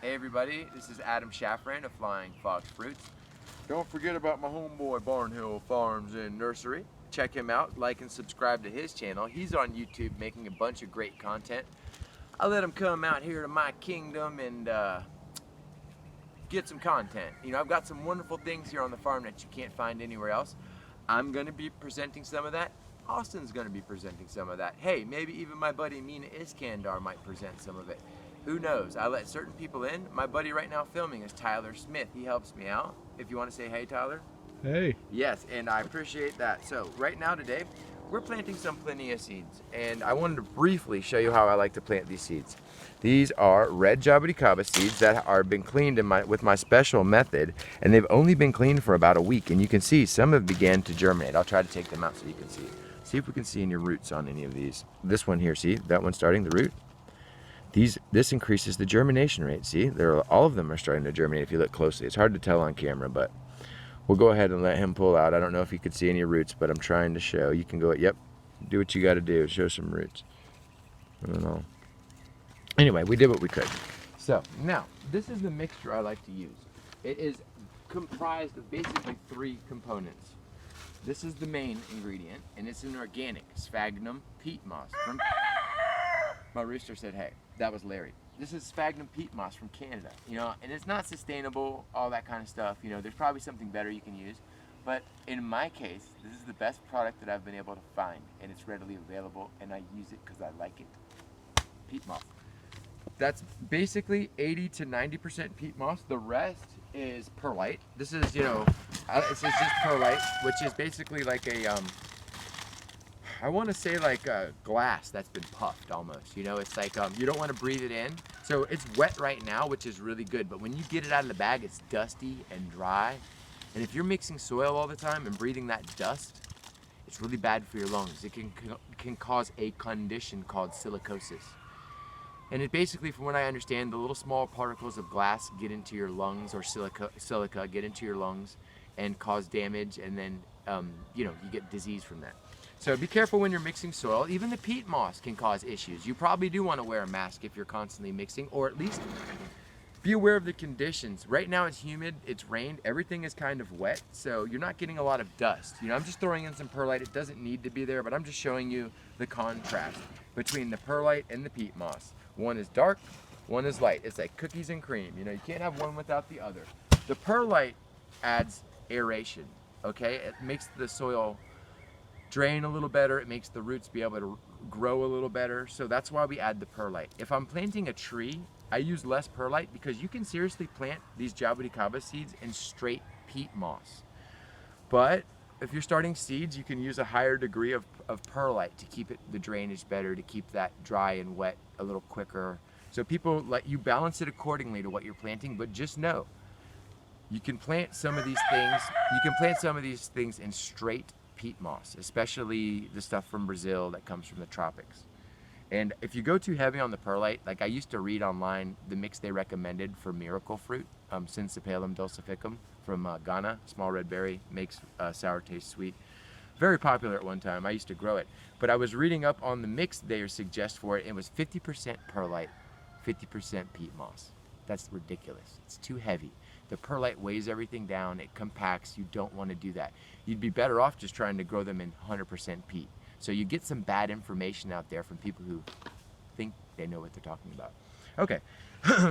Hey everybody, this is Adam Shafran of Flying Fox Fruits. Don't forget about my homeboy Barnhill Farms and Nursery. Check him out, like and subscribe to his channel. He's on YouTube making a bunch of great content. I let him come out here to my kingdom and get some content. You know, I've got some wonderful things here on the farm that you can't find anywhere else. I'm gonna be presenting some of that. Austin's gonna be presenting some of that. Hey, maybe even my buddy Mina Iskandar might present some of it. Who knows? I let certain people in. My buddy right now filming is Tyler Smith. He helps me out. If you want to say hey, Tyler. Hey. Yes, and I appreciate that. So right now today, we're planting some Plinia seeds, and I wanted to briefly show you how I like to plant these seeds. These are red Jaboticaba seeds that are been cleaned with my special method, and they've only been cleaned for about a week, and you can see some have began to germinate. I'll try to take them out so you can see. See if we can see any roots on any of these. This one here, see? That one's starting, the root. This increases the germination rate. See, all of them are starting to germinate if you look closely. It's hard to tell on camera, but we'll go ahead and let him pull out. I don't know if you could see any roots, but I'm trying to show. You can go, yep, do what you got to do. Show some roots. I don't know. Anyway, we did what we could. So now, this is the mixture I like to use. It is comprised of basically 3 components. This is the main ingredient, and it's an organic sphagnum peat moss. My rooster said, hey, that was Larry. This is sphagnum peat moss from Canada, you know, and it's not sustainable, all that kind of stuff. You know, there's probably something better you can use. But in my case, this is the best product that I've been able to find, and it's readily available, and I use it because I like it. Peat moss. That's basically 80 to 90% peat moss. The rest is perlite. This is, you know, it's just perlite, which is basically like a, I want to say like a glass that's been puffed almost. You know, it's like you don't want to breathe it in. So it's wet right now, which is really good. But when you get it out of the bag, it's dusty and dry. And if you're mixing soil all the time and breathing that dust, it's really bad for your lungs. It can cause a condition called silicosis. And it basically, from what I understand, the little small particles of glass get into your lungs, or silica get into your lungs and cause damage, and then you know, you get disease from that. So be careful when you're mixing soil. Even the peat moss can cause issues. You probably do want to wear a mask if you're constantly mixing, or at least be aware of the conditions. Right now it's humid, it's rained, everything is kind of wet, so you're not getting a lot of dust. You know, I'm just throwing in some perlite. It doesn't need to be there, but I'm just showing you the contrast between the perlite and the peat moss. One is dark, one is light. It's like cookies and cream. You know, you can't have one without the other. The perlite adds aeration, okay? It makes the soil drain a little better. It makes the roots be able to grow a little better. So that's why we add the perlite. If I'm planting a tree, I use less perlite because you can seriously plant these Jaboticaba seeds in straight peat moss. But if you're starting seeds, you can use a higher degree of perlite to keep the drainage better, to keep that dry and wet a little quicker. So people let you balance it accordingly to what you're planting, but just know you can plant some of these things in straight peat moss, especially the stuff from Brazil that comes from the tropics. And if you go too heavy on the perlite, like I used to read online the mix they recommended for miracle fruit, Syncypalum dulcificum from Ghana, small red berry, makes sour taste sweet. Very popular at one time. I used to grow it. But I was reading up on the mix they suggest for it. It was 50% perlite, 50% peat moss. That's ridiculous. It's too heavy. The perlite weighs everything down. It compacts. You don't want to do that. You'd be better off just trying to grow them in 100% peat. So you get some bad information out there from people who think they know what they're talking about. Okay,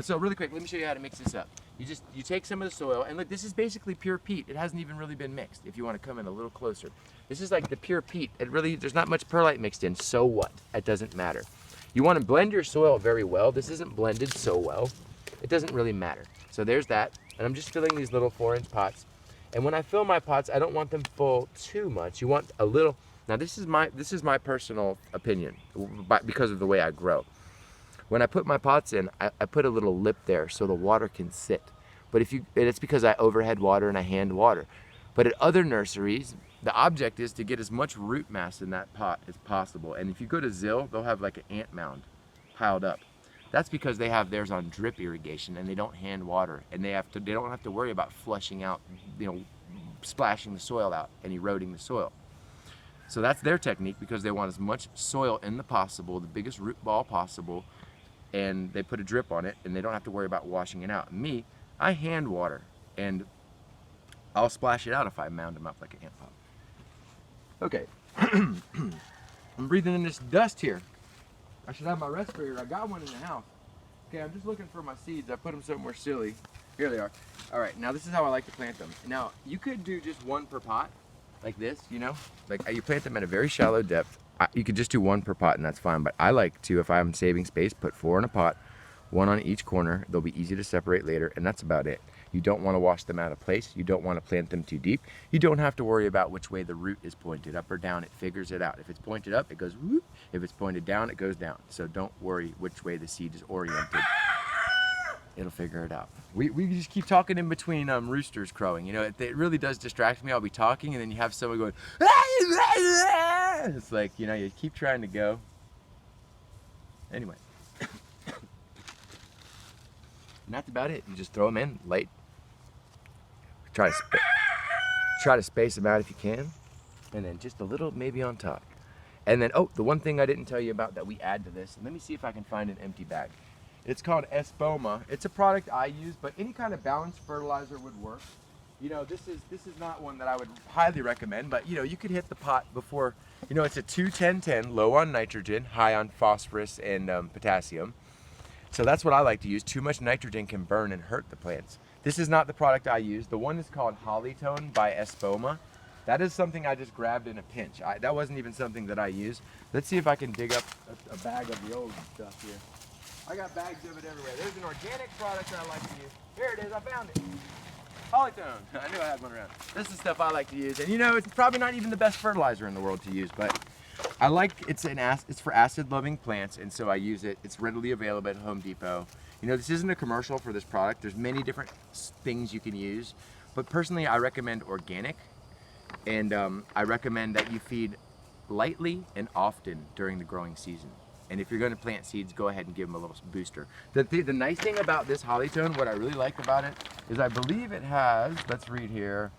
so really quick, let me show you how to mix this up. You take some of the soil, and look, this is basically pure peat. It hasn't even really been mixed. If you want to come in a little closer, this is like the pure peat. There's not much perlite mixed in. So what? It doesn't matter. You want to blend your soil very well. This isn't blended so well. It doesn't really matter. So there's that, and I'm just filling these little 4-inch pots. And when I fill my pots, I don't want them full too much. You want a little. Now this is my personal opinion because of the way I grow. When I put my pots in, I put a little lip there so the water can sit. But it's because I overhead water and I hand water. But at other nurseries, the object is to get as much root mass in that pot as possible. And if you go to Zill, they'll have like an ant mound piled up. That's because they have theirs on drip irrigation and they don't hand water, and they don't have to worry about flushing out, you know, splashing the soil out and eroding the soil. So that's their technique because they want as much soil in the possible, the biggest root ball possible, and they put a drip on it and they don't have to worry about washing it out. Me, I hand water, and I'll splash it out if I mound them up like an ant pop. Okay, I'm breathing in this dust here. I should have my respirator. I got one in the house. Okay, I'm just looking for my seeds. I put them somewhere silly. Here they are. All right, now this is how I like to plant them. Now, you could do just one per pot, like this, you know? Like you plant them at a very shallow depth. You could just do one per pot and that's fine, but I like to, if I'm saving space, put 4 in a pot, 1 on each corner. They'll be easy to separate later, and that's about it. You don't want to wash them out of place. You don't want to plant them too deep. You don't have to worry about which way the root is pointed, up or down. It figures it out. If it's pointed up, it goes whoop. If it's pointed down, it goes down. So don't worry which way the seed is oriented. It'll figure it out. We just keep talking in between roosters crowing. You know, it really does distract me. I'll be talking and then you have someone going, it's like, you know, you keep trying to go. Anyway. And that's about it. You just throw them in late. Try to space them out if you can. And then just a little maybe on top. And then, oh, the one thing I didn't tell you about that we add to this, let me see if I can find an empty bag. It's called Espoma. It's a product I use, but any kind of balanced fertilizer would work. You know, this is not one that I would highly recommend, but you know, you could hit the pot before, you know, it's a 2-10-10, low on nitrogen, high on phosphorus and potassium. So that's what I like to use. Too much nitrogen can burn and hurt the plants. This is not the product I use. The one is called Hollytone by Espoma. That is something I just grabbed in a pinch. That wasn't even something that I use. Let's see if I can dig up a bag of the old stuff here. I got bags of it everywhere. There's an organic product I like to use. Here it is, I found it. Hollytone. I knew I had one around. This is stuff I like to use. And you know, it's probably not even the best fertilizer in the world to use, but I like, it's for acid-loving plants, and so I use it. It's readily available at Home Depot. You know, this isn't a commercial for this product. There's many different things you can use, but personally I recommend organic, and I recommend that you feed lightly and often during the growing season. And if you're going to plant seeds, go ahead and give them a little booster. The nice thing about this Hollytone, what I really like about it, is I believe it has, let's read here,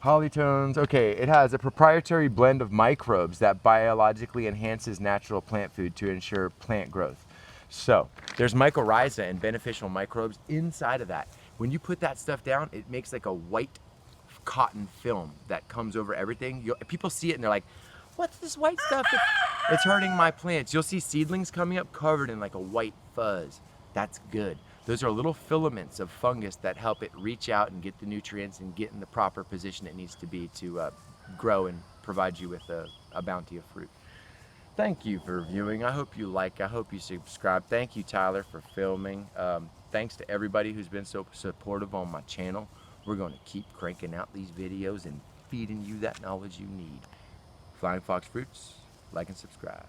Hollytones, okay, it has a proprietary blend of microbes that biologically enhances natural plant food to ensure plant growth. So, there's mycorrhiza and beneficial microbes inside of that. When you put that stuff down, it makes like a white cotton film that comes over everything. People see it and they're like, what's this white stuff? It's hurting my plants. You'll see seedlings coming up covered in like a white fuzz. That's good. Those are little filaments of fungus that help it reach out and get the nutrients and get in the proper position it needs to be to grow and provide you with a bounty of fruit. Thank you for viewing. I hope you like. I hope you subscribe. Thank you, Tyler, for filming. Thanks to everybody who's been so supportive on my channel. We're going to keep cranking out these videos and feeding you that knowledge you need. Flying Fox Fruits, like and subscribe.